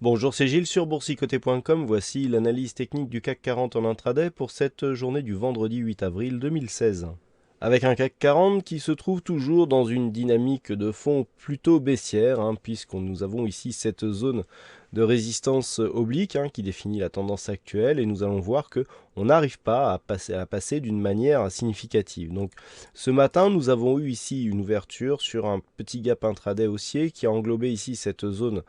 Bonjour, c'est Gilles sur boursicoté.com. Voici l'analyse technique du CAC 40 en intraday pour cette journée du vendredi 8 avril 2016. Avec un CAC 40 qui se trouve toujours dans une dynamique de fond plutôt baissière, puisque nous avons ici cette zone de résistance oblique qui définit la tendance actuelle, et nous allons voir que on n'arrive pas à passer d'une manière significative. Donc ce matin, nous avons eu ici une ouverture sur un petit gap intraday haussier qui a englobé ici cette zone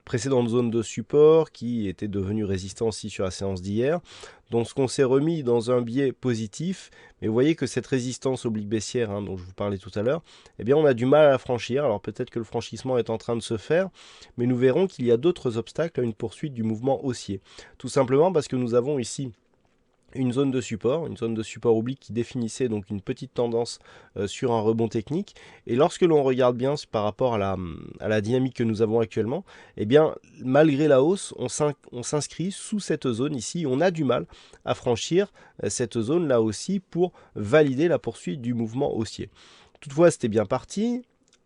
précédente zone de support qui était devenue résistance ici sur la séance d'hier. Donc ce qu'on s'est remis dans un biais positif, mais vous voyez que cette résistance oblique baissière dont je vous parlais tout à l'heure, eh bien on a du mal à la franchir. Alors peut-être que le franchissement est en train de se faire, mais nous verrons qu'il y a d'autres obstacles à une poursuite du mouvement haussier. Tout simplement parce que nous avons ici une zone de support oblique qui définissait donc une petite tendance sur un rebond technique. Et lorsque l'on regarde bien par rapport à la dynamique que nous avons actuellement, eh bien, malgré la hausse, on s'inscrit sous cette zone ici. On a du mal à franchir cette zone là aussi pour valider la poursuite du mouvement haussier. Toutefois, c'était bien parti.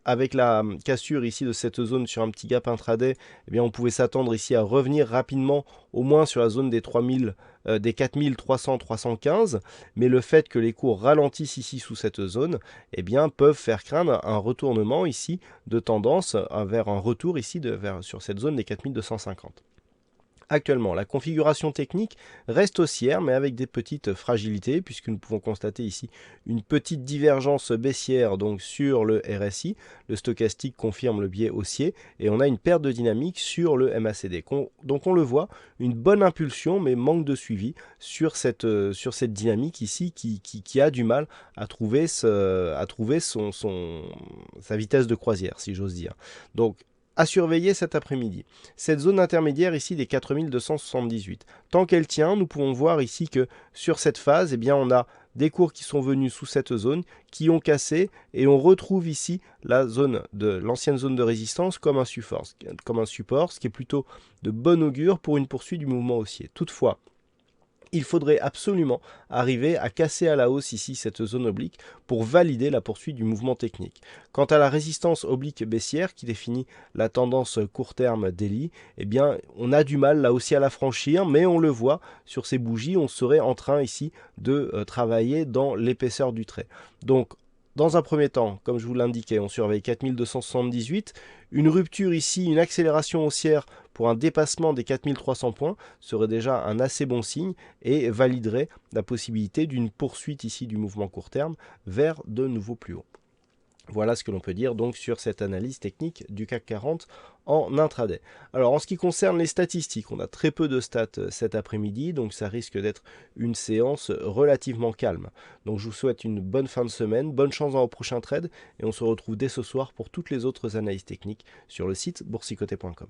Avec la cassure ici de cette zone sur un petit gap intraday, eh bien on pouvait s'attendre ici à revenir rapidement au moins sur la zone des 4300-315, mais le fait que les cours ralentissent ici sous cette zone, eh bien peuvent faire craindre un retournement ici de tendance vers un retour ici sur cette zone des 4250. Actuellement, la configuration technique reste haussière, mais avec des petites fragilités, puisque nous pouvons constater ici une petite divergence baissière donc sur le RSI. Le stochastique confirme le biais haussier, et on a une perte de dynamique sur le MACD. Donc on le voit, une bonne impulsion, mais manque de suivi sur cette dynamique ici qui a du mal à trouver, sa vitesse de croisière, si j'ose dire. Donc, à surveiller cet après-midi. Cette zone intermédiaire ici des 4278. Tant qu'elle tient, nous pouvons voir ici que sur cette phase, eh bien, on a des cours qui sont venus sous cette zone, qui ont cassé, et on retrouve ici l'ancienne zone de résistance comme un support, ce qui est plutôt de bon augure pour une poursuite du mouvement haussier. Toutefois, il faudrait absolument arriver à casser à la hausse ici cette zone oblique pour valider la poursuite du mouvement technique. Quant à la résistance oblique baissière qui définit la tendance court terme daily, eh bien on a du mal là aussi à la franchir, mais on le voit sur ces bougies, on serait en train ici de travailler dans l'épaisseur du trait. Donc dans un premier temps, comme je vous l'indiquais, on surveille 4278. Une rupture ici, une accélération haussière pour un dépassement des 4300 points serait déjà un assez bon signe et validerait la possibilité d'une poursuite ici du mouvement court terme vers de nouveaux plus hauts. Voilà ce que l'on peut dire donc sur cette analyse technique du CAC 40 en intraday. Alors en ce qui concerne les statistiques, on a très peu de stats cet après-midi, donc ça risque d'être une séance relativement calme. Donc je vous souhaite une bonne fin de semaine, bonne chance dans vos prochains trades, et on se retrouve dès ce soir pour toutes les autres analyses techniques sur le site boursicoté.com.